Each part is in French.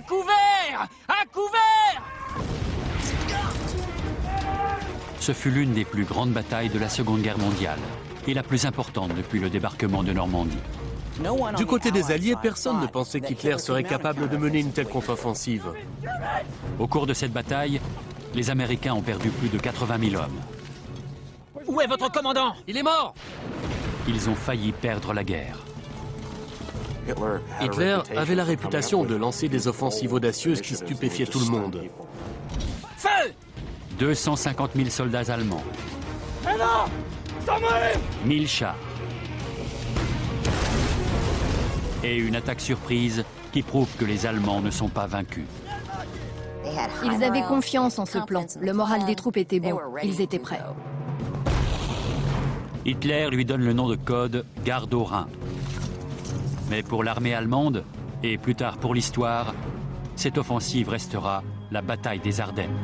À couvert! À couvert! Ce fut l'une des plus grandes batailles de la Seconde Guerre mondiale et la plus importante depuis le débarquement de Normandie. Du côté des Alliés, personne ne pensait qu'Hitler serait capable de mener une telle contre-offensive. Au cours de cette bataille, les Américains ont perdu plus de 80 000 hommes. Où est votre commandant? Il est mort! Ils ont failli perdre la guerre. Hitler avait la réputation de lancer des offensives audacieuses qui stupéfiaient tout le monde. Feu! 250 000 soldats allemands. 1000 chars. Et une attaque surprise qui prouve que les Allemands ne sont pas vaincus. Ils avaient confiance en ce plan. Le moral des troupes était bon. Ils étaient prêts. Hitler lui donne le nom de code « Garde au Rhin ». Mais pour l'armée allemande, et plus tard pour l'histoire, cette offensive restera la bataille des Ardennes. «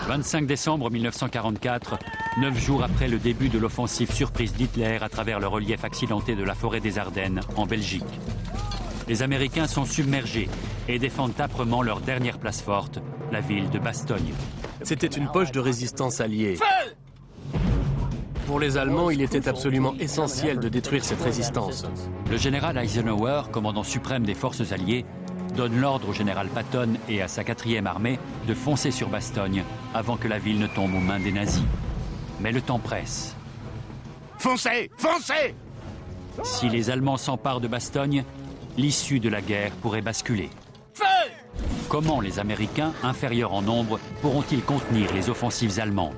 25 décembre 1944, 9 jours après le début de l'offensive surprise d'Hitler à travers le relief accidenté de la forêt des Ardennes, en Belgique. Les Américains sont submergés et défendent âprement leur dernière place forte, la ville de Bastogne. C'était une poche de résistance alliée. Pour les Allemands, il était absolument essentiel de détruire cette résistance. Le général Eisenhower, commandant suprême des forces alliées, donne l'ordre au général Patton et à sa 4e armée de foncer sur Bastogne avant que la ville ne tombe aux mains des nazis. Mais le temps presse. Foncez! Foncez! Si les Allemands s'emparent de Bastogne, l'issue de la guerre pourrait basculer. Feu! Comment les Américains, inférieurs en nombre, pourront-ils contenir les offensives allemandes?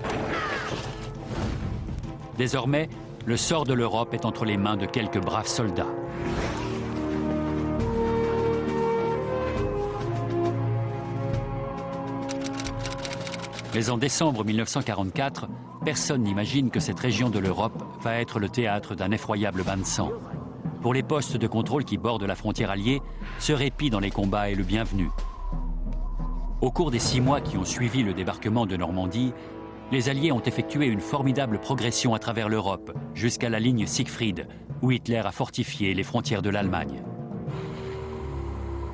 Désormais, le sort de l'Europe est entre les mains de quelques braves soldats. Mais en décembre 1944, personne n'imagine que cette région de l'Europe va être le théâtre d'un effroyable bain de sang. Pour les postes de contrôle qui bordent la frontière alliée, ce répit dans les combats est le bienvenu. Au cours des 6 mois qui ont suivi le débarquement de Normandie, les Alliés ont effectué une formidable progression à travers l'Europe, jusqu'à la ligne Siegfried, où Hitler a fortifié les frontières de l'Allemagne.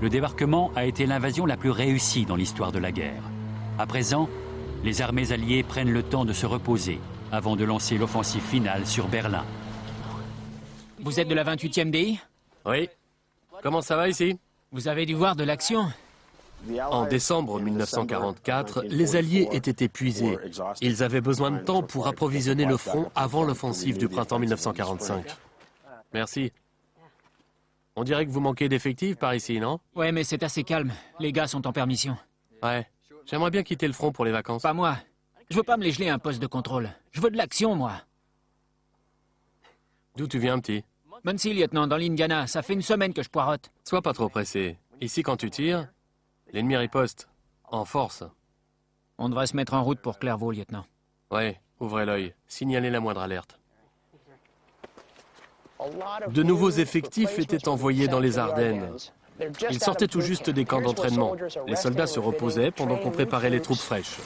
Le débarquement a été l'invasion la plus réussie dans l'histoire de la guerre. À présent, les armées alliées prennent le temps de se reposer avant de lancer l'offensive finale sur Berlin. Vous êtes de la 28e DI? Oui. Comment ça va ici? Vous avez dû voir de l'action. En décembre 1944, les Alliés étaient épuisés. Ils avaient besoin de temps pour approvisionner le front avant l'offensive du printemps 1945. Merci. On dirait que vous manquez d'effectifs par ici, non? Ouais, mais c'est assez calme. Les gars sont en permission. Ouais. J'aimerais bien quitter le front pour les vacances. Pas moi. Je veux pas me les geler un poste de contrôle. Je veux de l'action, moi. D'où tu viens, petit? Muncie, lieutenant, dans l'Indiana. Ça fait une semaine que je poirote. Sois pas trop pressé. Ici, quand tu tires, l'ennemi riposte. En force. On devrait se mettre en route pour Clairvaux, lieutenant. Ouais, ouvrez l'œil. Signalez la moindre alerte. De nouveaux effectifs étaient envoyés dans les Ardennes. Ils sortaient tout juste des camps d'entraînement. Les soldats se reposaient pendant qu'on préparait les troupes fraîches.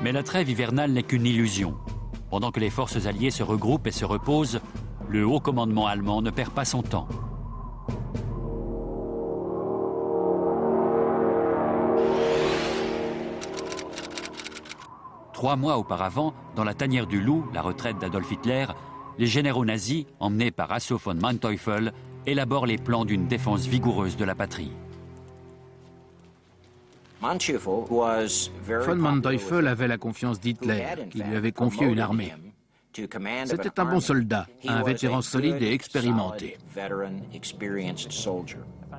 Mais la trêve hivernale n'est qu'une illusion. Pendant que les forces alliées se regroupent et se reposent, le haut commandement allemand ne perd pas son temps. Trois mois auparavant, dans la tanière du Loup, la retraite d'Adolf Hitler, les généraux nazis, emmenés par Hasso von Manteuffel, élaborent les plans d'une défense vigoureuse de la patrie. Von Manteuffel avait la confiance d'Hitler, qui lui avait confié une armée. C'était un bon soldat, un vétéran solide et expérimenté.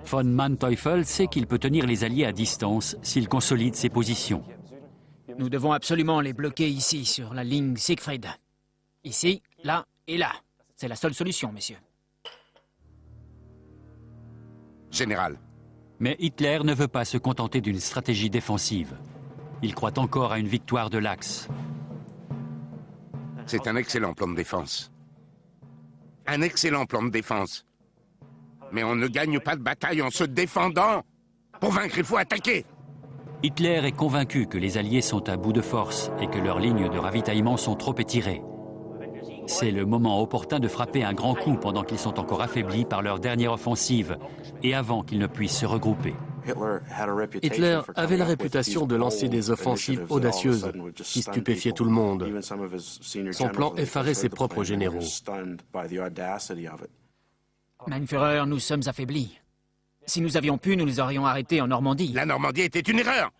Von Manteuffel sait qu'il peut tenir les Alliés à distance s'il consolide ses positions. Nous devons absolument les bloquer ici, sur la ligne Siegfried. Ici, là et là. C'est la seule solution, messieurs. Général. Mais Hitler ne veut pas se contenter d'une stratégie défensive. Il croit encore à une victoire de l'Axe. C'est un excellent plan de défense. Un excellent plan de défense. Mais on ne gagne pas de bataille en se défendant. Pour vaincre, il faut attaquer. Hitler est convaincu que les Alliés sont à bout de force et que leurs lignes de ravitaillement sont trop étirées. C'est le moment opportun de frapper un grand coup pendant qu'ils sont encore affaiblis par leur dernière offensive et avant qu'ils ne puissent se regrouper. Hitler avait la réputation de lancer des offensives audacieuses qui stupéfiaient tout le monde. Son plan effarait ses propres généraux. Mein Führer, nous sommes affaiblis. Si nous avions pu, nous les aurions arrêtés en Normandie. La Normandie était une erreur.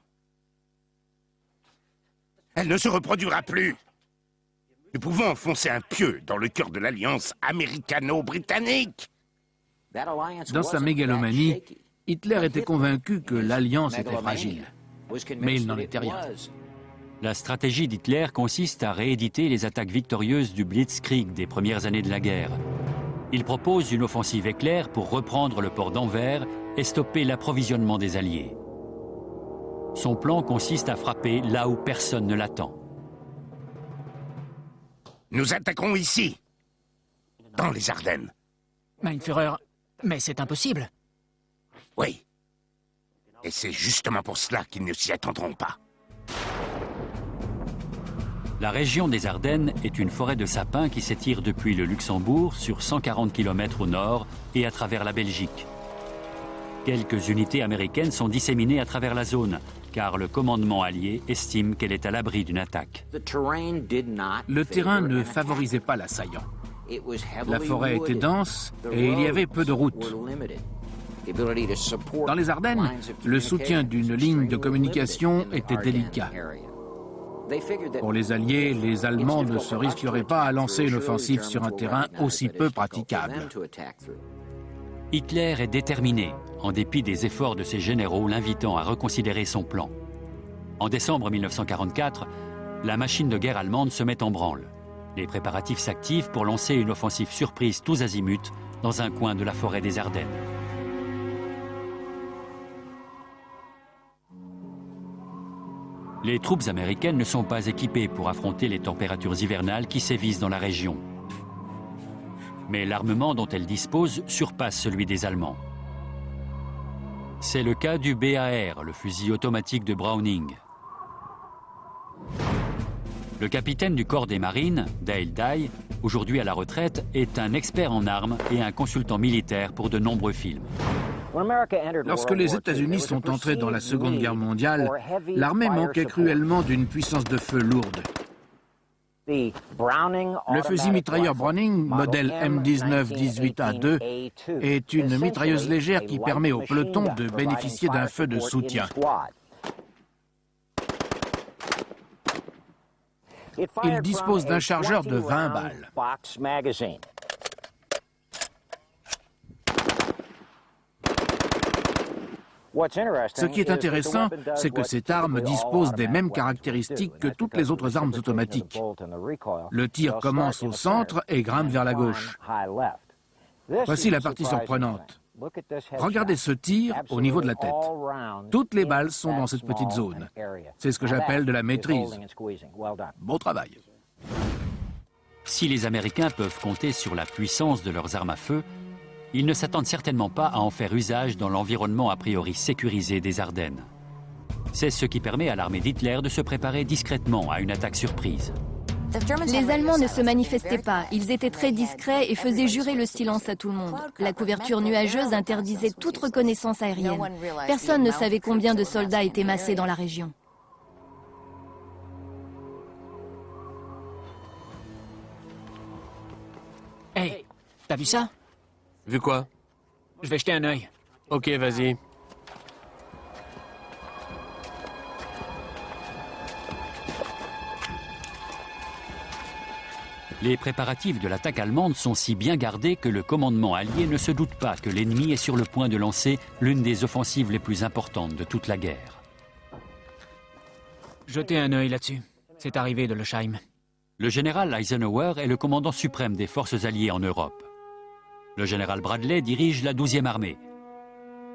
Elle ne se reproduira plus. Nous pouvons enfoncer un pieu dans le cœur de l'alliance américano-britannique. Dans sa mégalomanie, Hitler était convaincu que l'alliance était fragile. Mais il n'en était rien. La stratégie d'Hitler consiste à rééditer les attaques victorieuses du Blitzkrieg des premières années de la guerre. Il propose une offensive éclair pour reprendre le port d'Anvers et stopper l'approvisionnement des Alliés. Son plan consiste à frapper là où personne ne l'attend. Nous attaquons ici, dans les Ardennes. Mein Führer, mais c'est impossible. Oui. Et c'est justement pour cela qu'ils ne s'y attendront pas. La région des Ardennes est une forêt de sapins qui s'étire depuis le Luxembourg sur 140 km au nord et à travers la Belgique. Quelques unités américaines sont disséminées à travers la zone, car le commandement allié estime qu'elle est à l'abri d'une attaque. Le terrain ne favorisait pas l'assaillant. La forêt était dense et il y avait peu de routes. Dans les Ardennes, le soutien d'une ligne de communication était délicat. Pour les Alliés, les Allemands ne se risqueraient pas à lancer une offensive sur un terrain aussi peu praticable. Hitler est déterminé, en dépit des efforts de ses généraux l'invitant à reconsidérer son plan. En décembre 1944, la machine de guerre allemande se met en branle. Les préparatifs s'activent pour lancer une offensive surprise tous azimuts dans un coin de la forêt des Ardennes. Les troupes américaines ne sont pas équipées pour affronter les températures hivernales qui sévissent dans la région. Mais l'armement dont elles disposent surpasse celui des Allemands. C'est le cas du BAR, le fusil automatique de Browning. Le capitaine du corps des marines, Dale Dye, aujourd'hui à la retraite, est un expert en armes et un consultant militaire pour de nombreux films. Lorsque les États-Unis sont entrés dans la Seconde Guerre mondiale, l'armée manquait cruellement d'une puissance de feu lourde. Le fusil mitrailleur Browning, modèle M19-18A2, est une mitrailleuse légère qui permet au peloton de bénéficier d'un feu de soutien. Il dispose d'un chargeur de 20 balles. Ce qui est intéressant, c'est que cette arme dispose des mêmes caractéristiques que toutes les autres armes automatiques. Le tir commence au centre et grimpe vers la gauche. Voici la partie surprenante. Regardez ce tir au niveau de la tête. Toutes les balles sont dans cette petite zone. C'est ce que j'appelle de la maîtrise. Bon travail. Si les Américains peuvent compter sur la puissance de leurs armes à feu, ils ne s'attendent certainement pas à en faire usage dans l'environnement a priori sécurisé des Ardennes. C'est ce qui permet à l'armée d'Hitler de se préparer discrètement à une attaque surprise. Les Allemands ne se manifestaient pas, ils étaient très discrets et faisaient jurer le silence à tout le monde. La couverture nuageuse interdisait toute reconnaissance aérienne. Personne ne savait combien de soldats étaient massés dans la région. Hey, t'as vu ça? Vu quoi? Je vais jeter un œil. Ok, vas-y. Les préparatifs de l'attaque allemande sont si bien gardés que le commandement allié ne se doute pas que l'ennemi est sur le point de lancer l'une des offensives les plus importantes de toute la guerre. Jetez un œil là-dessus. C'est arrivé de Losheim. Le général Eisenhower est le commandant suprême des forces alliées en Europe. Le général Bradley dirige la 12e armée.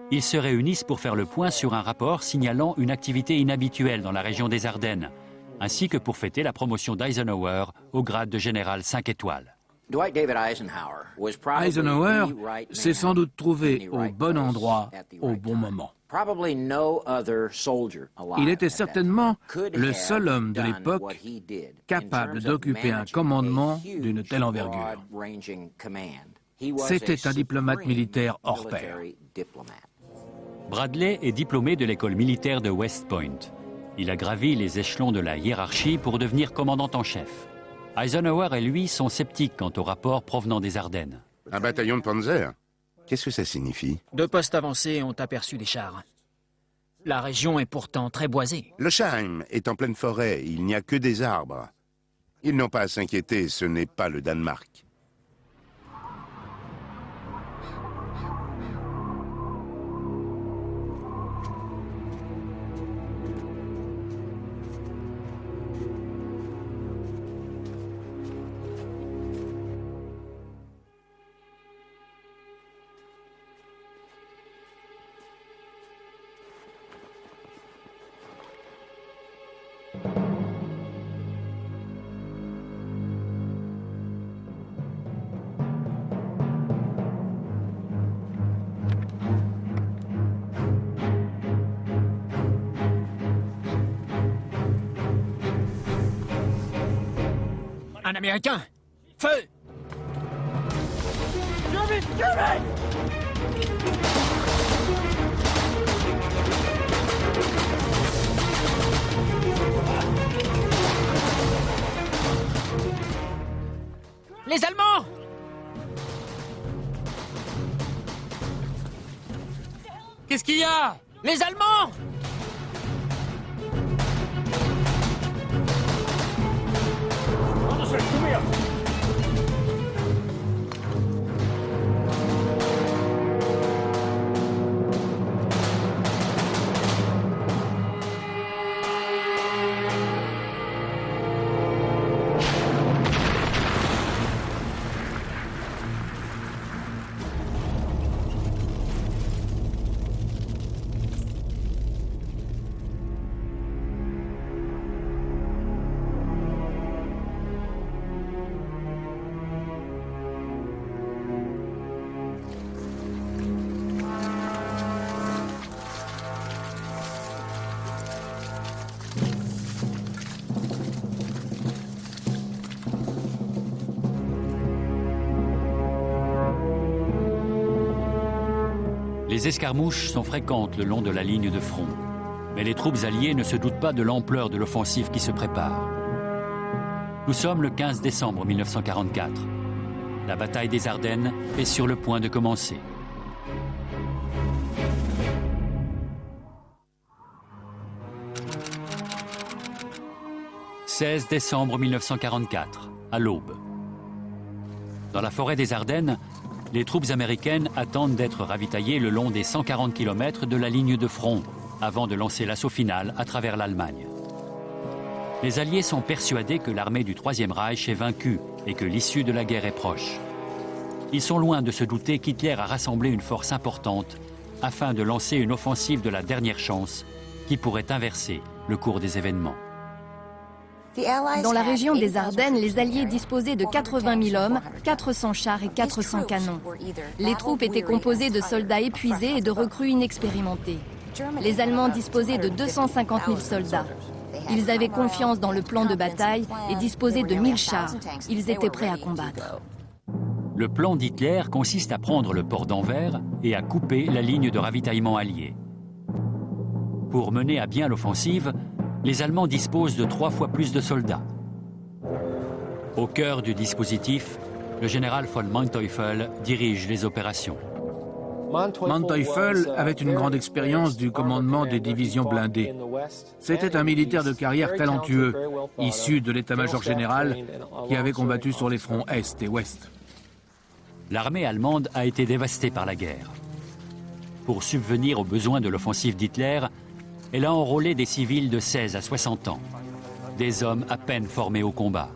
Ils se réunissent pour faire le point sur un rapport signalant une activité inhabituelle dans la région des Ardennes, ainsi que pour fêter la promotion d'Eisenhower au grade de général 5 étoiles. Eisenhower s'est sans doute trouvé au bon endroit, au bon moment. Il était certainement le seul homme de l'époque capable d'occuper un commandement d'une telle envergure. C'était un diplomate militaire hors pair. Bradley est diplômé de l'école militaire de West Point. Il a gravi les échelons de la hiérarchie pour devenir commandant en chef. Eisenhower et lui sont sceptiques quant aux rapports provenant des Ardennes. Un bataillon de Panzer? Qu'est-ce que ça signifie? 2 postes avancés ont aperçu des chars. La région est pourtant très boisée. Le Schaim est en pleine forêt, il n'y a que des arbres. Ils n'ont pas à s'inquiéter, ce n'est pas le Danemark. Un Américain! Feu! Les Allemands! Qu'est-ce qu'il y a? Les Allemands! Les escarmouches sont fréquentes le long de la ligne de front. Mais les troupes alliées ne se doutent pas de l'ampleur de l'offensive qui se prépare. Nous sommes le 15 décembre 1944. La bataille des Ardennes est sur le point de commencer. « 16 décembre 1944, à l'aube. Dans la forêt des Ardennes, les troupes américaines attendent d'être ravitaillées le long des 140 km de la ligne de front avant de lancer l'assaut final à travers l'Allemagne. Les Alliés sont persuadés que l'armée du Troisième Reich est vaincue et que l'issue de la guerre est proche. Ils sont loin de se douter qu'Hitler a rassemblé une force importante afin de lancer une offensive de la dernière chance qui pourrait inverser le cours des événements. Dans la région des Ardennes, les Alliés disposaient de 80 000 hommes, 400 chars et 400 canons. Les troupes étaient composées de soldats épuisés et de recrues inexpérimentés. Les Allemands disposaient de 250 000 soldats. Ils avaient confiance dans le plan de bataille et disposaient de 1000 chars. Ils étaient prêts à combattre. Le plan d'Hitler consiste à prendre le port d'Anvers et à couper la ligne de ravitaillement alliée. Pour mener à bien l'offensive, les Allemands disposent de 3 fois plus de soldats. Au cœur du dispositif, le général von Manteuffel dirige les opérations. Manteuffel avait une grande expérience du commandement des divisions blindées. C'était un militaire de carrière talentueux, issu de l'état-major général, qui avait combattu sur les fronts Est et Ouest. L'armée allemande a été dévastée par la guerre. Pour subvenir aux besoins de l'offensive d'Hitler, elle a enrôlé des civils de 16 à 60 ans, des hommes à peine formés au combat.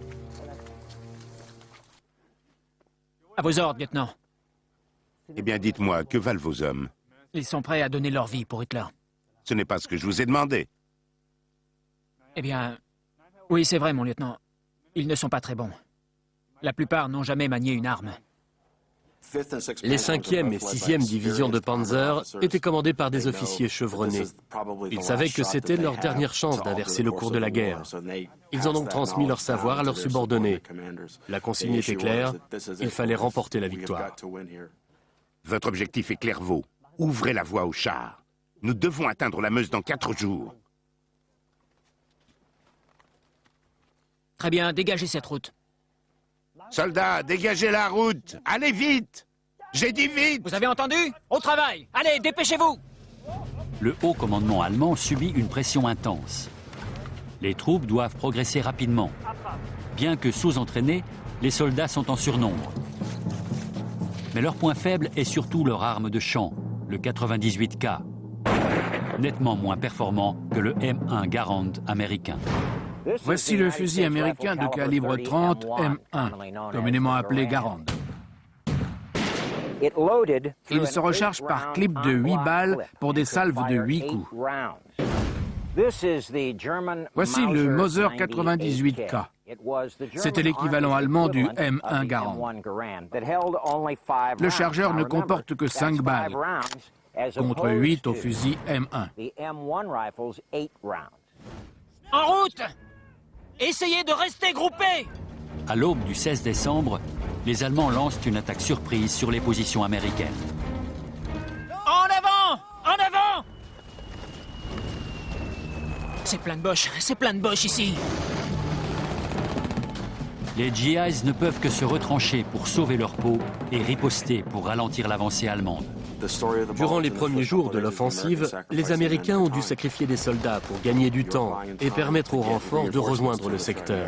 À vos ordres, lieutenant. Eh bien, dites-moi, que valent vos hommes? Ils sont prêts à donner leur vie pour Hitler. Ce n'est pas ce que je vous ai demandé. Eh bien, oui, c'est vrai, mon lieutenant. Ils ne sont pas très bons. La plupart n'ont jamais manié une arme. Les 5e et 6e divisions de Panzer étaient commandées par des officiers chevronnés. Ils savaient que c'était leur dernière chance d'inverser le cours de la guerre. Ils ont donc transmis leur savoir à leurs subordonnés. La consigne était claire, il fallait remporter la victoire. Votre objectif est Clairvaux. Ouvrez la voie aux chars. Nous devons atteindre la Meuse dans 4 jours. Très bien, dégagez cette route. Soldats, dégagez la route. Allez vite. J'ai dit vite. Vous avez entendu? Au travail! Allez, dépêchez-vous! Le haut commandement allemand subit une pression intense. Les troupes doivent progresser rapidement. Bien que sous-entraînés, les soldats sont en surnombre. Mais leur point faible est surtout leur arme de champ, le 98K, nettement moins performant que le M1 Garand américain. Voici le fusil américain de calibre 30 M1, communément appelé Garand. Il se recharge par clip de 8 balles pour des salves de 8 coups. Voici le Mauser 98K. C'était l'équivalent allemand du M1 Garand. Le chargeur ne comporte que 5 balles, contre 8 au fusil M1. En route! Essayez de rester groupés! À l'aube du 16 décembre, les Allemands lancent une attaque surprise sur les positions américaines. En avant! En avant! C'est plein de boches ici. Les GIs ne peuvent que se retrancher pour sauver leur peau et riposter pour ralentir l'avancée allemande. Durant les premiers jours de l'offensive, les Américains ont dû sacrifier des soldats pour gagner du temps et permettre aux renforts de rejoindre le secteur.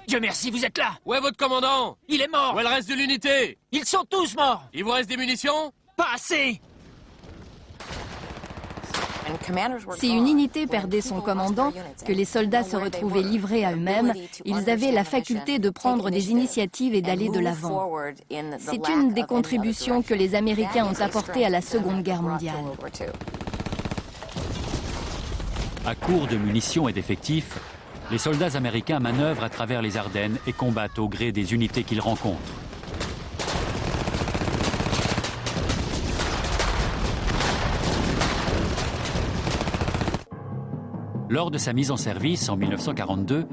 Dieu merci, vous êtes là! Où est votre commandant? Il est mort! Où est le reste de l'unité? Ils sont tous morts! Il vous reste des munitions? Pas assez! Si une unité perdait son commandant, que les soldats se retrouvaient livrés à eux-mêmes, ils avaient la faculté de prendre des initiatives et d'aller de l'avant. C'est une des contributions que les Américains ont apportées à la Seconde Guerre mondiale. À court de munitions et d'effectifs, les soldats américains manœuvrent à travers les Ardennes et combattent au gré des unités qu'ils rencontrent. Lors de sa mise en service en 1942,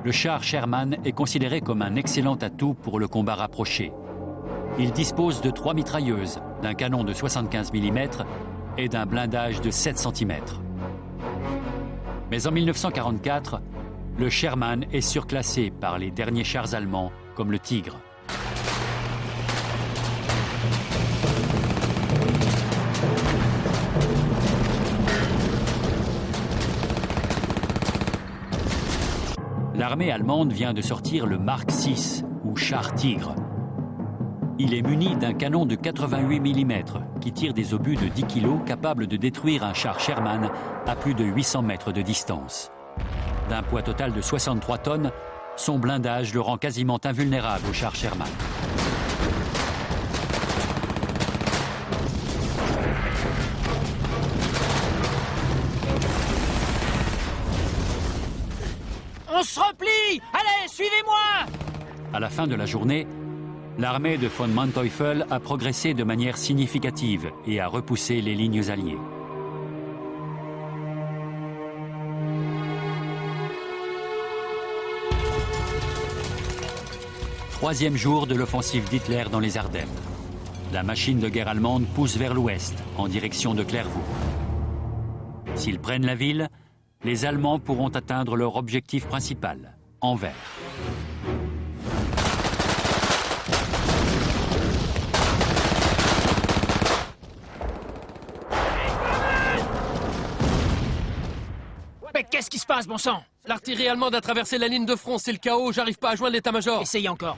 le char Sherman est considéré comme un excellent atout pour le combat rapproché. Il dispose de 3 mitrailleuses, d'un canon de 75 mm et d'un blindage de 7 cm. Mais en 1944, le Sherman est surclassé par les derniers chars allemands, comme le Tigre. L'armée allemande vient de sortir le Mark VI, ou char Tigre. Il est muni d'un canon de 88 mm qui tire des obus de 10 kg capables de détruire un char Sherman à plus de 800 mètres de distance. D'un poids total de 63 tonnes, son blindage le rend quasiment invulnérable au char Sherman. On se replie! Allez, suivez-moi! À la fin de la journée, l'armée de von Manteuffel a progressé de manière significative et a repoussé les lignes alliées. Troisième jour de l'offensive d'Hitler dans les Ardennes. La machine de guerre allemande pousse vers l'ouest, en direction de Clairvaux. S'ils prennent la ville, les Allemands pourront atteindre leur objectif principal, Anvers. Mais qu'est-ce qui se passe, bon sang? L'artillerie allemande a traversé la ligne de front, c'est le chaos, j'arrive pas à joindre l'état-major. Essayez encore.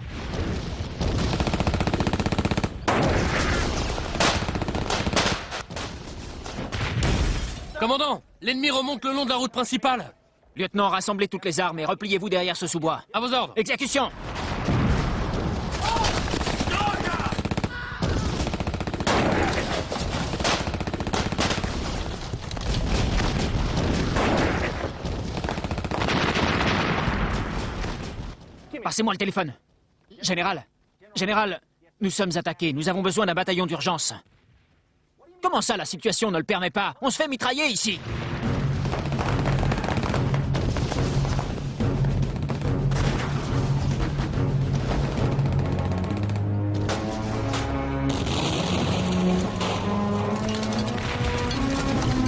Commandant, l'ennemi remonte le long de la route principale. Lieutenant, rassemblez toutes les armes et repliez-vous derrière ce sous-bois. À vos ordres. Exécution! Passez-moi le téléphone. Général, nous sommes attaqués. Nous avons besoin d'un bataillon d'urgence. Comment ça, la situation ne le permet pas? On se fait mitrailler ici.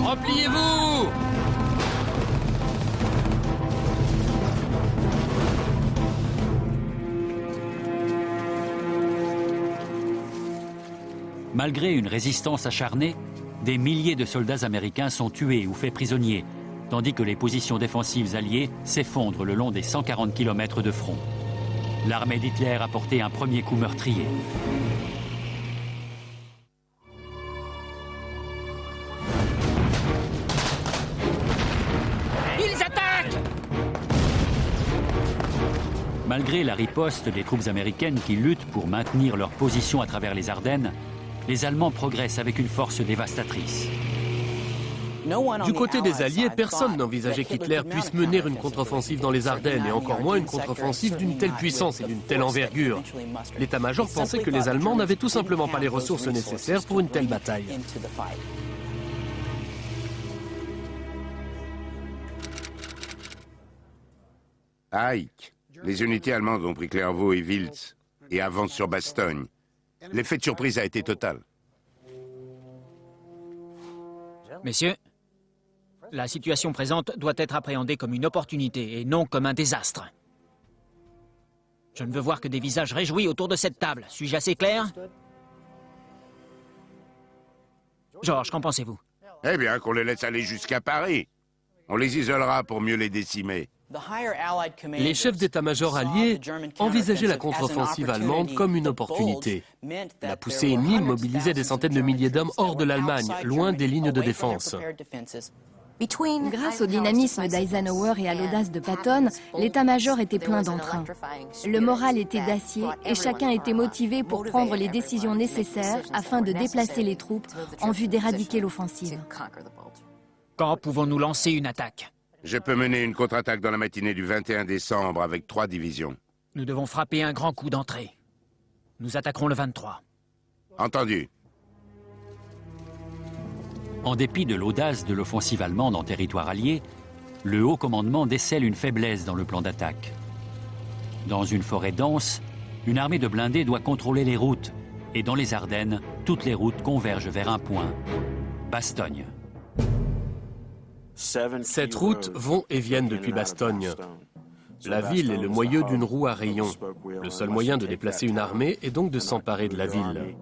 Repliez-vous! Malgré une résistance acharnée, des milliers de soldats américains sont tués ou faits prisonniers, tandis que les positions défensives alliées s'effondrent le long des 140 km de front. L'armée d'Hitler a porté un premier coup meurtrier. Ils attaquent! Malgré la riposte des troupes américaines qui luttent pour maintenir leur position à travers les Ardennes, les Allemands progressent avec une force dévastatrice. Du côté des Alliés, personne n'envisageait qu'Hitler puisse mener une contre-offensive dans les Ardennes, et encore moins une contre-offensive d'une telle puissance et d'une telle envergure. L'état-major pensait que les Allemands n'avaient tout simplement pas les ressources nécessaires pour une telle bataille. Ike, les unités allemandes ont pris Clairvaux et Wiltz et avancent sur Bastogne. L'effet de surprise a été total. Messieurs, la situation présente doit être appréhendée comme une opportunité et non comme un désastre. Je ne veux voir que des visages réjouis autour de cette table. Suis-je assez clair? George, qu'en pensez-vous? Eh bien, qu'on les laisse aller jusqu'à Paris. On les isolera pour mieux les décimer. Les chefs d'état-major alliés envisageaient la contre-offensive allemande comme une opportunité. La poussée ennemie mobilisait des centaines de milliers d'hommes hors de l'Allemagne, loin des lignes de défense. Grâce au dynamisme d'Eisenhower et à l'audace de Patton, l'état-major était plein d'entrain. Le moral était d'acier et chacun était motivé pour prendre les décisions nécessaires afin de déplacer les troupes en vue d'éradiquer l'offensive. Quand pouvons-nous lancer une attaque? Je peux mener une contre-attaque dans la matinée du 21 décembre avec 3 divisions. Nous devons frapper un grand coup d'entrée. Nous attaquerons le 23. Entendu. En dépit de l'audace de l'offensive allemande en territoire allié, le haut commandement décèle une faiblesse dans le plan d'attaque. Dans une forêt dense, une armée de blindés doit contrôler les routes, et dans les Ardennes, toutes les routes convergent vers un point, Bastogne. 7 routes vont et viennent depuis Bastogne. La ville est le moyeu d'une roue à rayons. Le seul moyen de déplacer une armée est donc de s'emparer de la ville.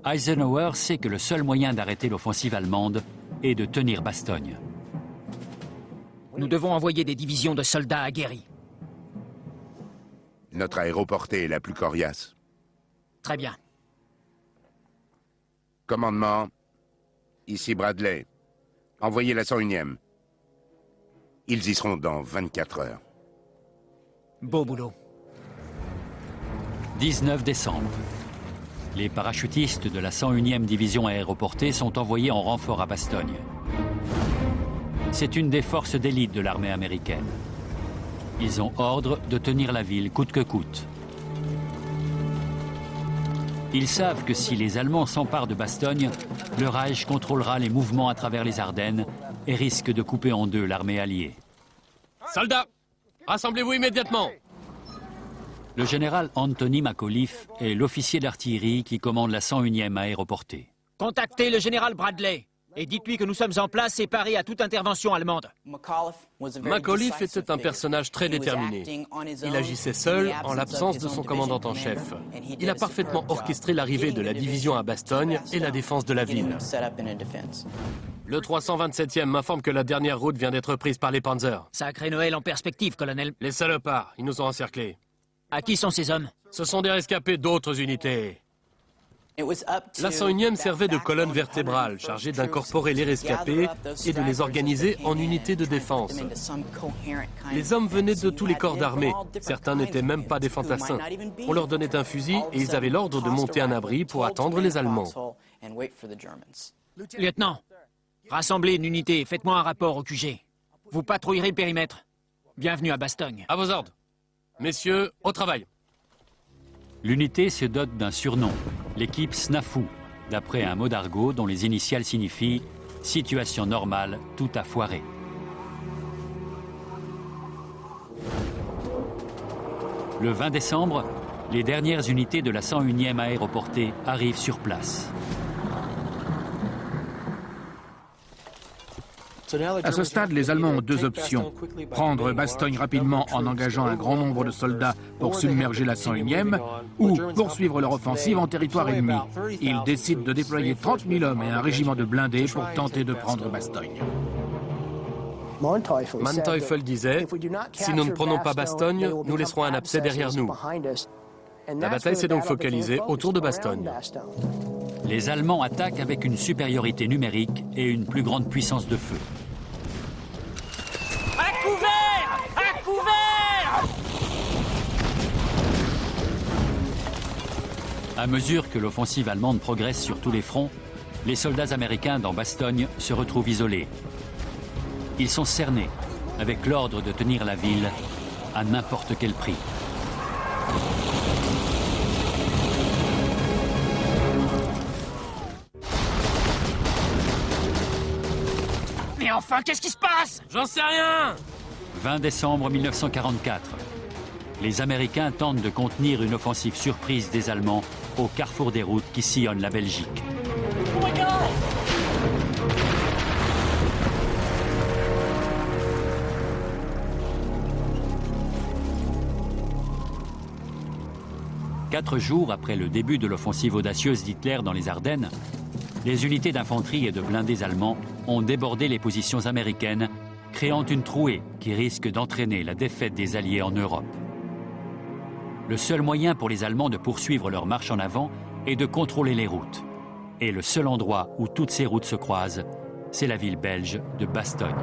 Eisenhower sait que le seul moyen d'arrêter l'offensive allemande est de tenir Bastogne. Nous devons envoyer des divisions de soldats aguerris. Notre aéroportée est la plus coriace. Très bien. Commandement, ici Bradley. Envoyez la 101e. Ils y seront dans 24 heures. Beau boulot. 19 décembre. Les parachutistes de la 101e division aéroportée sont envoyés en renfort à Bastogne. C'est une des forces d'élite de l'armée américaine. Ils ont ordre de tenir la ville coûte que coûte. Ils savent que si les Allemands s'emparent de Bastogne, le Reich contrôlera les mouvements à travers les Ardennes et risque de couper en deux l'armée alliée. Soldats, rassemblez-vous immédiatement! Le général Anthony McAuliffe est l'officier d'artillerie qui commande la 101e aéroportée. Contactez le général Bradley et dites-lui que nous sommes en place et parés à toute intervention allemande. McAuliffe était un personnage très déterminé. Il agissait seul en l'absence de son commandant en chef. Il a parfaitement orchestré l'arrivée de la division à Bastogne et la défense de la ville. Le 327e m'informe que la dernière route vient d'être prise par les Panzers. Sacré Noël en perspective, colonel. Les salopards, ils nous ont encerclés. À qui sont ces hommes? Ce sont des rescapés d'autres unités. La 101e servait de colonne vertébrale, chargée d'incorporer les rescapés et de les organiser en unités de défense. Les hommes venaient de tous les corps d'armée. Certains n'étaient même pas des fantassins. On leur donnait un fusil et ils avaient l'ordre de monter un abri pour attendre les Allemands. Lieutenant, rassemblez une unité et faites-moi un rapport au QG. Vous patrouillerez le périmètre. Bienvenue à Bastogne. À vos ordres. Messieurs, au travail. L'unité se dote d'un surnom, l'équipe SNAFU, d'après un mot d'argot dont les initiales signifient « situation normale, tout a foiré ». Le 20 décembre, les dernières unités de la 101e aéroportée arrivent sur place. À ce stade, les Allemands ont deux options. Prendre Bastogne rapidement en engageant un grand nombre de soldats pour submerger la 101e ou poursuivre leur offensive en territoire ennemi. Ils décident de déployer 30 000 hommes et un régiment de blindés pour tenter de prendre Bastogne. Manteuffel disait « Si nous ne prenons pas Bastogne, nous laisserons un abcès derrière nous ». La bataille s'est donc focalisée autour de Bastogne. Les Allemands attaquent avec une supériorité numérique et une plus grande puissance de feu. À couvert! À couvert! À mesure que l'offensive allemande progresse sur tous les fronts, les soldats américains dans Bastogne se retrouvent isolés. Ils sont cernés, avec l'ordre de tenir la ville à n'importe quel prix. Mais enfin, qu'est-ce qui se passe? J'en sais rien! 20 décembre 1944. Les Américains tentent de contenir une offensive surprise des Allemands au carrefour des routes qui sillonnent la Belgique. Oh my God! 4 jours après le début de l'offensive audacieuse d'Hitler dans les Ardennes, les unités d'infanterie et de blindés allemands ont débordé les positions américaines, créant une trouée qui risque d'entraîner la défaite des Alliés en Europe. Le seul moyen pour les Allemands de poursuivre leur marche en avant est de contrôler les routes. Et le seul endroit où toutes ces routes se croisent, c'est la ville belge de Bastogne.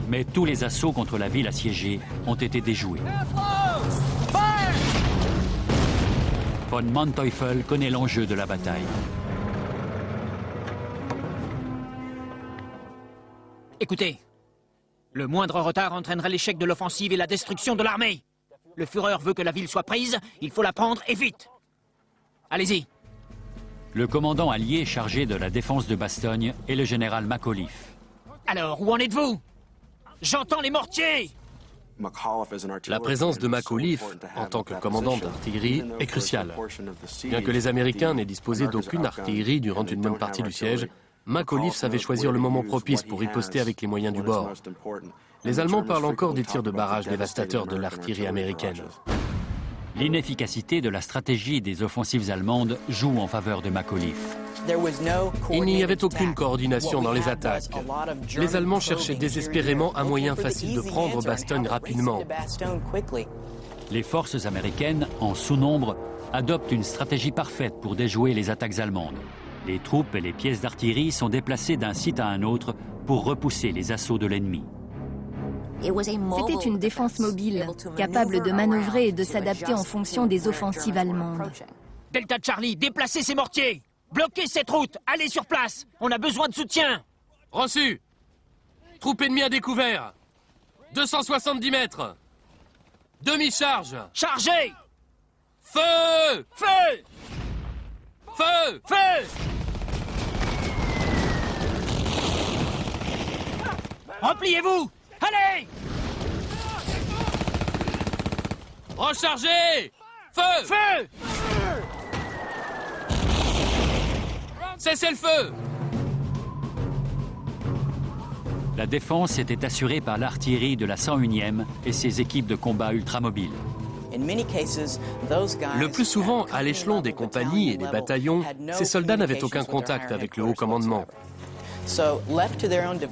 Mais tous les assauts contre la ville assiégée ont été déjoués. Von Manteuffel connaît l'enjeu de la bataille. Écoutez, le moindre retard entraînerait l'échec de l'offensive et la destruction de l'armée. Le Führer veut que la ville soit prise, il faut la prendre et vite. Allez-y. Le commandant allié chargé de la défense de Bastogne est le général Macauliffe. Alors, où en êtes-vous? J'entends les mortiers! La présence de Macauliffe, en tant que commandant d'artillerie, est cruciale. Bien que les Américains n'aient disposé d'aucune artillerie durant une bonne partie du siège, Macauliffe savait choisir le moment propice pour riposter avec les moyens du bord. Les Allemands parlent encore des tirs de barrage dévastateurs de l'artillerie américaine. L'inefficacité de la stratégie des offensives allemandes joue en faveur de Macauliffe. Il n'y avait aucune coordination dans les attaques. Les Allemands cherchaient désespérément un moyen facile de prendre Bastogne rapidement. Les forces américaines, en sous-nombre, adoptent une stratégie parfaite pour déjouer les attaques allemandes. Les troupes et les pièces d'artillerie sont déplacées d'un site à un autre pour repousser les assauts de l'ennemi. C'était une défense mobile, capable de manœuvrer et de s'adapter en fonction des offensives allemandes. Delta Charlie, déplacez ces mortiers! Bloquez cette route! Allez sur place! On a besoin de soutien! Reçu! Troupe ennemie à découvert! 270 mètres! Demi-charge! Chargez! Feu! Feu! Feu! Feu! Repliez-vous! Allez! Rechargez! Feu! Feu! Cessez le feu! La défense était assurée par l'artillerie de la 101e et ses équipes de combat ultramobiles. Le plus souvent, à l'échelon des compagnies et des bataillons, ces soldats n'avaient aucun contact avec le haut commandement.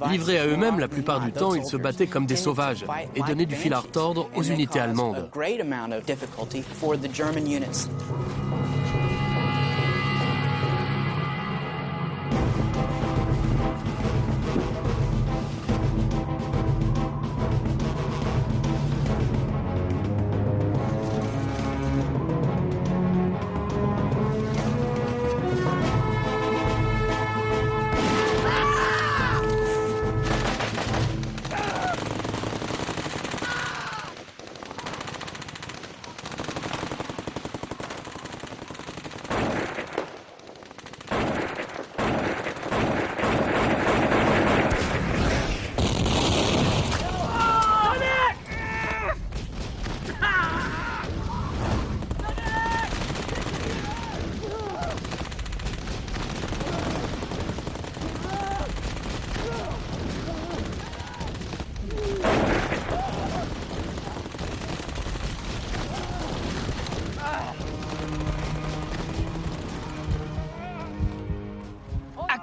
Livrés à eux-mêmes, la plupart du temps, ils se battaient comme des sauvages et donnaient du fil à retordre aux unités allemandes.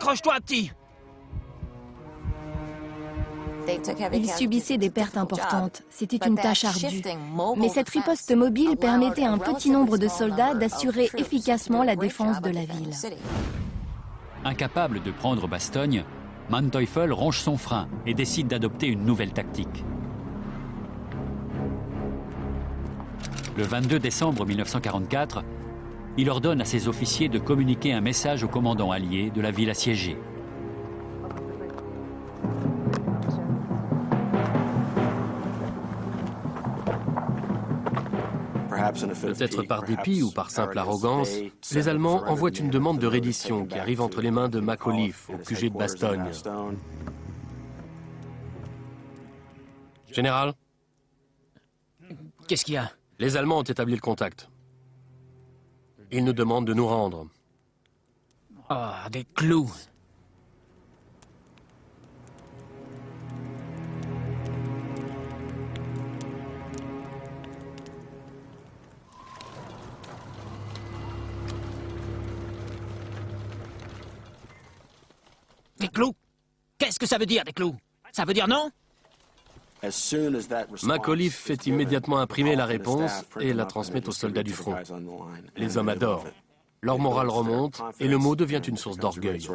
Accroche-toi, petit! Ils subissaient des pertes importantes. C'était une tâche ardue. Mais cette riposte mobile permettait à un petit nombre de soldats d'assurer efficacement la défense de la ville. Incapable de prendre Bastogne, Manteuffel ronge son frein et décide d'adopter une nouvelle tactique. Le 22 décembre 1944, il ordonne à ses officiers de communiquer un message au commandant allié de la ville assiégée. Peut-être par dépit ou par simple arrogance, les Allemands envoient une demande de reddition qui arrive entre les mains de Macauliffe, au QG de Bastogne. Général, Qu'est-ce qu'il y a? les Allemands ont établi le contact. Ils nous demandent de nous rendre. Oh, des clous! Des clous? Qu'est-ce que ça veut dire, des clous? Ça veut dire non? Macauliffe fait immédiatement imprimer la réponse et la transmet aux soldats du front. Les hommes adorent. Leur morale remonte et le mot devient une source d'orgueil.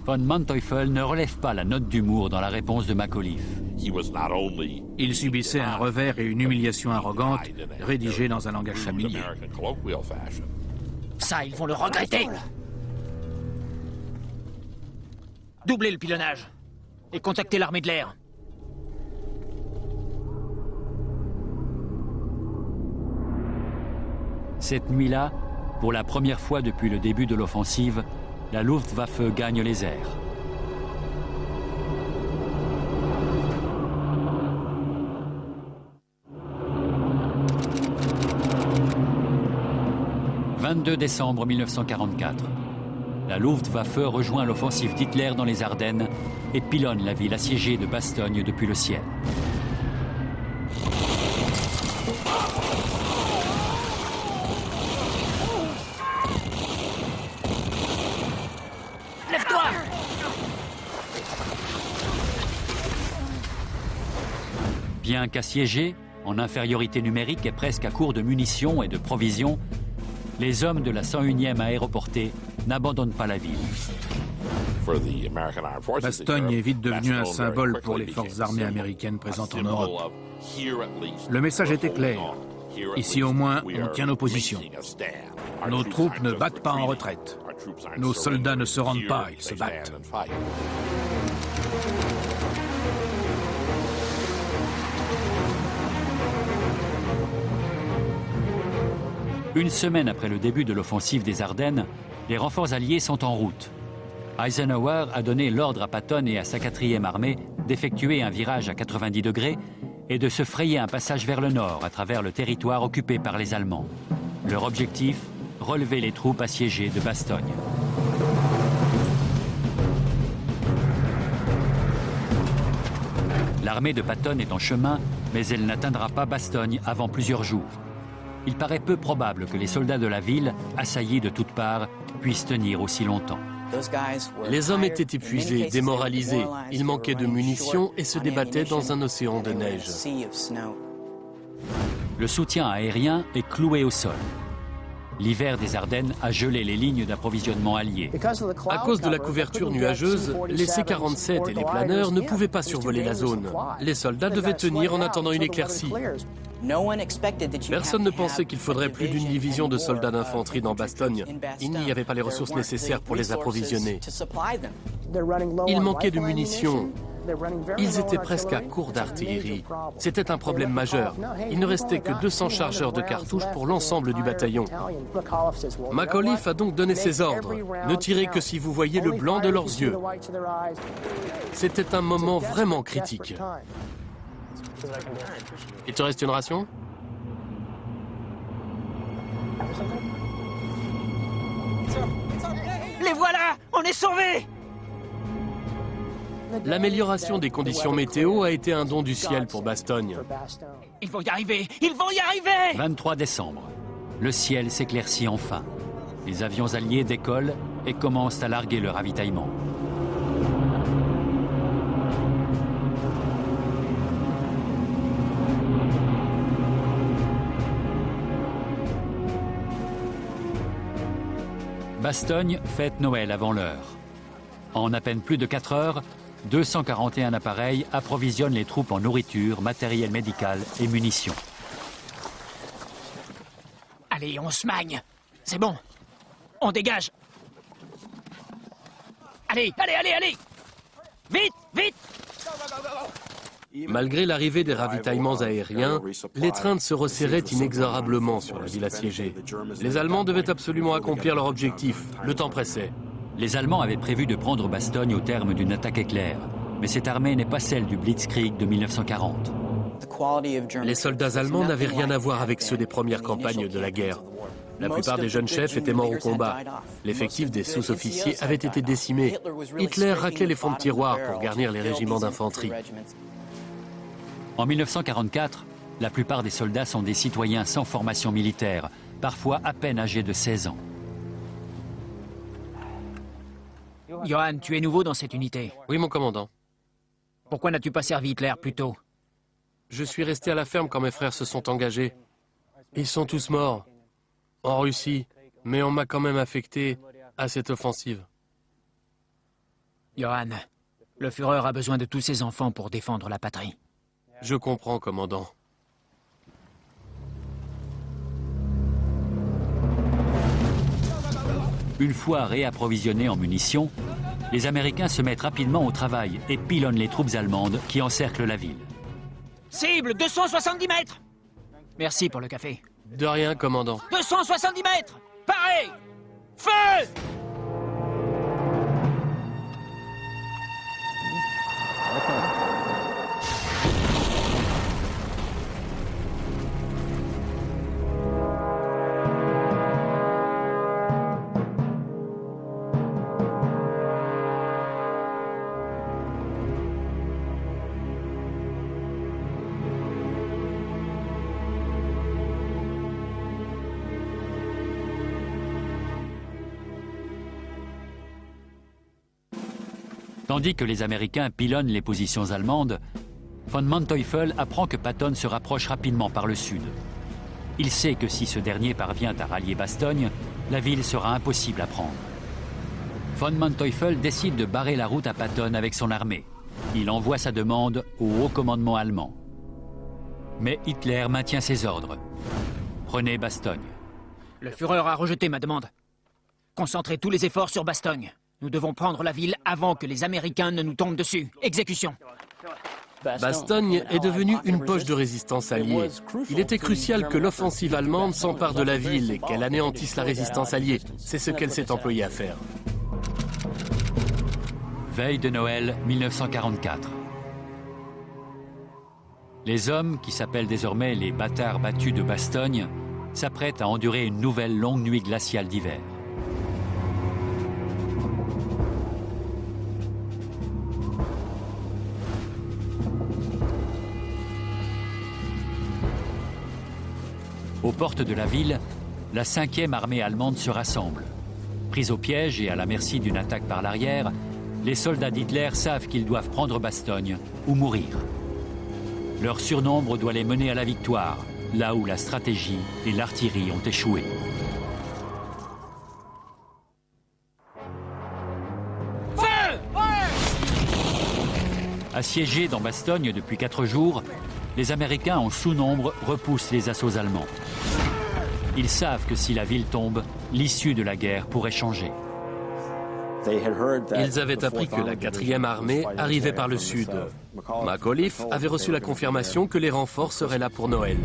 Von Manteuffel ne relève pas la note d'humour dans la réponse de Macauliffe. Il subissait un revers et une humiliation arrogante, rédigés dans un langage familier. Ça, ils vont le regretter! Doublez le pilonnage et contactez l'armée de l'air. Cette nuit-là, pour la première fois depuis le début de l'offensive, la Luftwaffe gagne les airs. « 22 décembre 1944. La Luftwaffe rejoint l'offensive d'Hitler dans les Ardennes et pilonne la ville assiégée de Bastogne depuis le ciel. Lève-toi! Bien qu'assiégés, en infériorité numérique et presque à court de munitions et de provisions, les hommes de la 101e aéroportée n'abandonnent pas la ville. Bastogne est vite devenu un symbole pour les forces armées américaines présentes en Europe. Le message était clair. Ici au moins, on tient nos positions. Nos troupes ne battent pas en retraite. Nos soldats ne se rendent pas, ils se battent. Une semaine après le début de l'offensive des Ardennes, les renforts alliés sont en route. Eisenhower a donné l'ordre à Patton et à sa 4e armée d'effectuer un virage à 90 degrés et de se frayer un passage vers le nord à travers le territoire occupé par les Allemands. Leur objectif, relever les troupes assiégées de Bastogne. L'armée de Patton est en chemin, mais elle n'atteindra pas Bastogne avant plusieurs jours. Il paraît peu probable que les soldats de la ville, assaillis de toutes parts, puissent tenir aussi longtemps. Les hommes étaient épuisés, démoralisés. Ils manquaient de munitions et se débattaient dans un océan de neige. Le soutien aérien est cloué au sol. L'hiver des Ardennes a gelé les lignes d'approvisionnement alliées. À cause de la couverture nuageuse, les C-47 et les planeurs ne pouvaient pas survoler la zone. Les soldats devaient tenir en attendant une éclaircie. Personne ne pensait qu'il faudrait plus d'une division de soldats d'infanterie dans Bastogne. Il n'y avait pas les ressources nécessaires pour les approvisionner. Il manquait de munitions. Ils étaient presque à court d'artillerie. C'était un problème majeur. Il ne restait que 200 chargeurs de cartouches pour l'ensemble du bataillon. Macauliffe a donc donné ses ordres. Ne tirez que si vous voyez le blanc de leurs yeux. C'était un moment vraiment critique. Il te reste une ration ? Les voilà! On est sauvés! L'amélioration des conditions météo a été un don du ciel pour Bastogne. Ils vont y arriver! Ils vont y arriver! 23 décembre. Le ciel s'éclaircit enfin. Les avions alliés décollent et commencent à larguer le ravitaillement. Bastogne fête Noël avant l'heure. En à peine plus de 4 heures, 241 appareils approvisionnent les troupes en nourriture, matériel médical et munitions. Allez, on se magne. C'est bon. On dégage. Allez, allez, allez, allez. Vite, vite. Malgré l'arrivée des ravitaillements aériens, l'étreinte se resserrait inexorablement sur la ville assiégée. Les Allemands devaient absolument accomplir leur objectif. Le temps pressait. Les Allemands avaient prévu de prendre Bastogne au terme d'une attaque éclair. Mais cette armée n'est pas celle du Blitzkrieg de 1940. Les soldats allemands n'avaient rien à voir avec ceux des premières campagnes de la guerre. La plupart des jeunes chefs étaient morts au combat. L'effectif des sous-officiers avait été décimé. Hitler raclait les fonds de tiroir pour garnir les régiments d'infanterie. En 1944, la plupart des soldats sont des citoyens sans formation militaire, parfois à peine âgés de 16 ans. Johan, tu es nouveau dans cette unité. Oui, mon commandant. Pourquoi n'as-tu pas servi Hitler plus tôt? Je suis resté à la ferme quand mes frères se sont engagés. Ils sont tous morts. En Russie. Mais on m'a quand même affecté à cette offensive. Johan, le Führer a besoin de tous ses enfants pour défendre la patrie. Je comprends, commandant. Une fois réapprovisionnés en munitions, les Américains se mettent rapidement au travail et pilonnent les troupes allemandes qui encerclent la ville. Cible, 270 mètres. Merci pour le café. De rien, commandant. 270 mètres. Parez. Feu. Tandis que les Américains pilonnent les positions allemandes, von Manteuffel apprend que Patton se rapproche rapidement par le sud. Il sait que si ce dernier parvient à rallier Bastogne, la ville sera impossible à prendre. Von Manteuffel décide de barrer la route à Patton avec son armée. Il envoie sa demande au haut commandement allemand. Mais Hitler maintient ses ordres. Prenez Bastogne. Le Führer a rejeté ma demande. Concentrez tous les efforts sur Bastogne. Nous devons prendre la ville avant que les Américains ne nous tombent dessus. Exécution. Bastogne est devenue une poche de résistance alliée. Il était crucial que l'offensive allemande s'empare de la ville et qu'elle anéantisse la résistance alliée. C'est ce qu'elle s'est employée à faire. Veille de Noël 1944. Les hommes, qui s'appellent désormais les bâtards battus de Bastogne, s'apprêtent à endurer une nouvelle longue nuit glaciale d'hiver. Aux portes de la ville, la 5e armée allemande se rassemble. Prise au piège et à la merci d'une attaque par l'arrière, les soldats d'Hitler savent qu'ils doivent prendre Bastogne ou mourir. Leur surnombre doit les mener à la victoire, là où la stratégie et l'artillerie ont échoué. Assiégés dans Bastogne depuis 4 jours, les Américains en sous-nombre repoussent les assauts allemands. Ils savent que si la ville tombe, l'issue de la guerre pourrait changer. Ils avaient appris que la 4e armée arrivait par le sud. McAuliffe avait reçu la confirmation que les renforts seraient là pour Noël.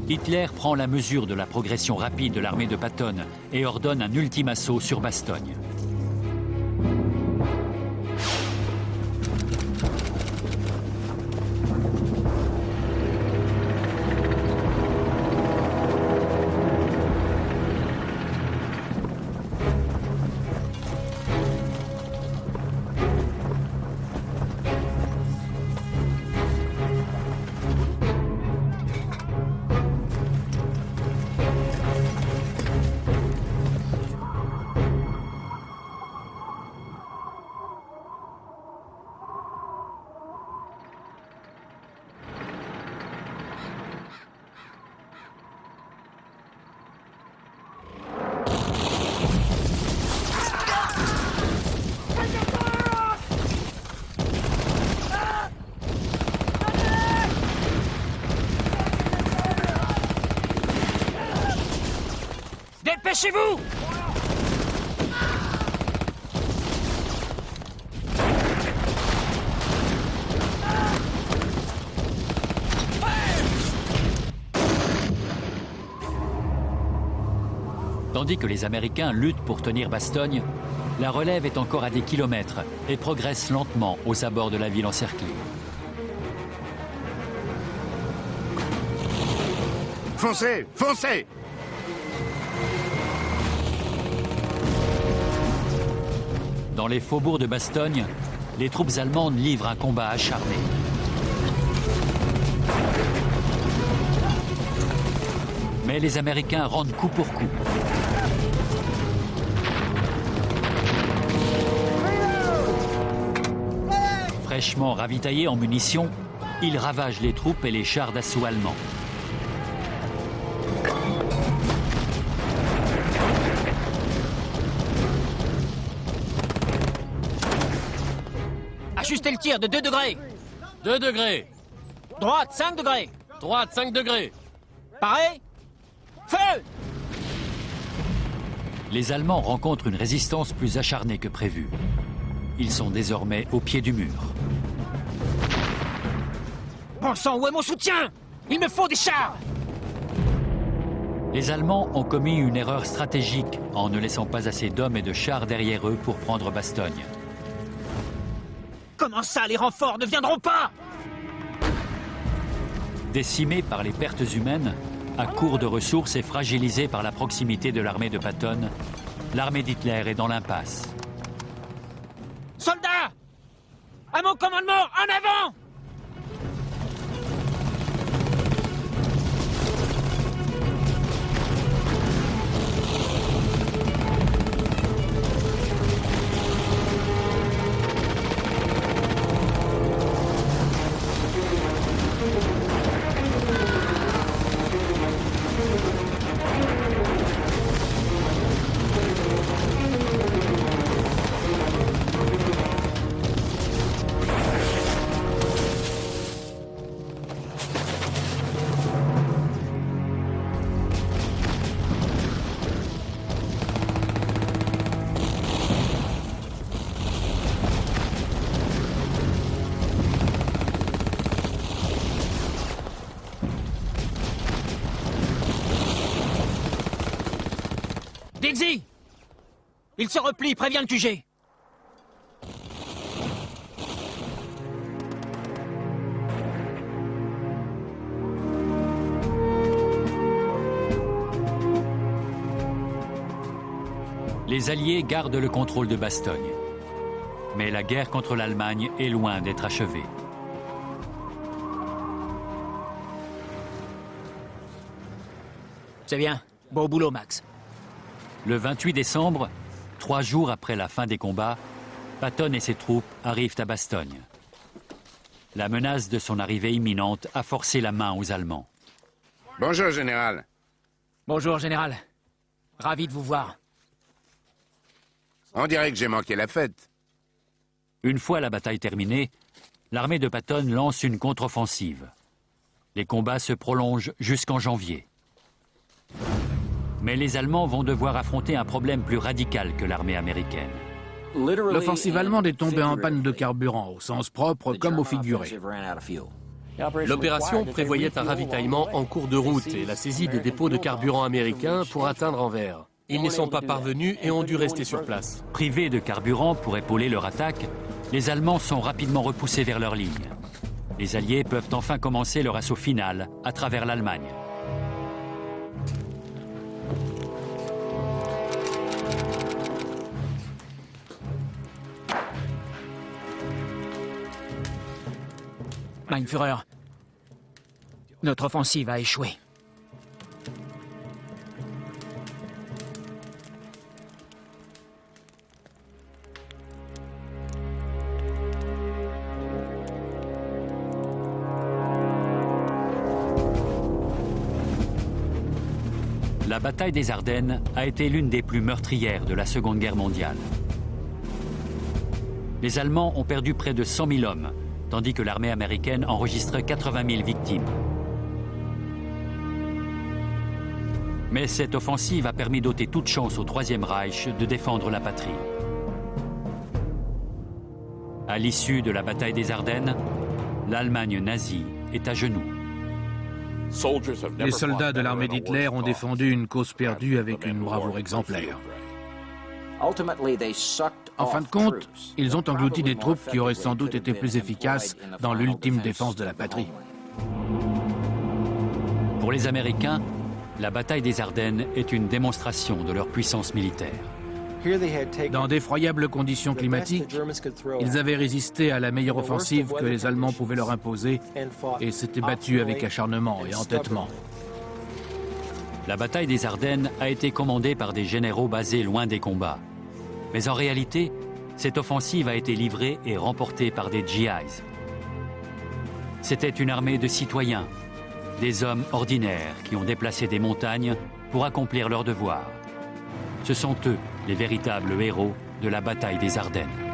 Hitler prend la mesure de la progression rapide de l'armée de Patton et ordonne un ultime assaut sur Bastogne. Dépêchez-vous! Tandis que les Américains luttent pour tenir Bastogne, la relève est encore à des kilomètres et progresse lentement aux abords de la ville encerclée. Foncez! Foncez! Dans les faubourgs de Bastogne, les troupes allemandes livrent un combat acharné. Mais les Américains rendent coup pour coup. Fraîchement ravitaillés en munitions, ils ravagent les troupes et les chars d'assaut allemands. Ajustez le tir de 2 degrés. 2 degrés. Droite, 5 degrés. Droite, 5 degrés. Pareil. Feu! Les Allemands rencontrent une résistance plus acharnée que prévu. Ils sont désormais au pied du mur. Bon sang, où est mon soutien? Il me faut des chars! Les Allemands ont commis une erreur stratégique en ne laissant pas assez d'hommes et de chars derrière eux pour prendre Bastogne. Comment ça, les renforts ne viendront pas? Décimés par les pertes humaines, à court de ressources et fragilisés par la proximité de l'armée de Patton, l'armée d'Hitler est dans l'impasse. Soldats! À mon commandement, en avant! Dixie! Il se replie, préviens le QG. Les Alliés gardent le contrôle de Bastogne. Mais la guerre contre l'Allemagne est loin d'être achevée. C'est bien. Beau boulot, Max. Le 28 décembre, 3 jours après la fin des combats, Patton et ses troupes arrivent à Bastogne. La menace de son arrivée imminente a forcé la main aux Allemands. Bonjour, général. Bonjour, général. Ravi de vous voir. On dirait que j'ai manqué la fête. Une fois la bataille terminée, l'armée de Patton lance une contre-offensive. Les combats se prolongent jusqu'en janvier. Mais les Allemands vont devoir affronter un problème plus radical que l'armée américaine. L'offensive allemande est tombée en panne de carburant, au sens propre comme au figuré. L'opération prévoyait un ravitaillement en cours de route et la saisie des dépôts de carburant américains pour atteindre Anvers. Ils n'y sont pas parvenus et ont dû rester sur place. Privés de carburant pour épauler leur attaque, les Allemands sont rapidement repoussés vers leur ligne. Les Alliés peuvent enfin commencer leur assaut final à travers l'Allemagne. Mein Führer, notre offensive a échoué. La bataille des Ardennes a été l'une des plus meurtrières de la Seconde Guerre mondiale. Les Allemands ont perdu près de 100 000 hommes, tandis que l'armée américaine enregistrait 80 000 victimes. Mais cette offensive a permis d'ôter toute chance au Troisième Reich de défendre la patrie. À l'issue de la bataille des Ardennes, l'Allemagne nazie est à genoux. Les soldats de l'armée d'Hitler ont défendu une cause perdue avec une bravoure exemplaire. En fin de compte, ils ont englouti des troupes qui auraient sans doute été plus efficaces dans l'ultime défense de la patrie. Pour les Américains, la bataille des Ardennes est une démonstration de leur puissance militaire. Dans d'effroyables conditions climatiques, ils avaient résisté à la meilleure offensive que les Allemands pouvaient leur imposer et s'étaient battus avec acharnement et entêtement. La bataille des Ardennes a été commandée par des généraux basés loin des combats. Mais en réalité, cette offensive a été livrée et remportée par des GIs. C'était une armée de citoyens, des hommes ordinaires qui ont déplacé des montagnes pour accomplir leur devoir. Ce sont eux les véritables héros de la bataille des Ardennes.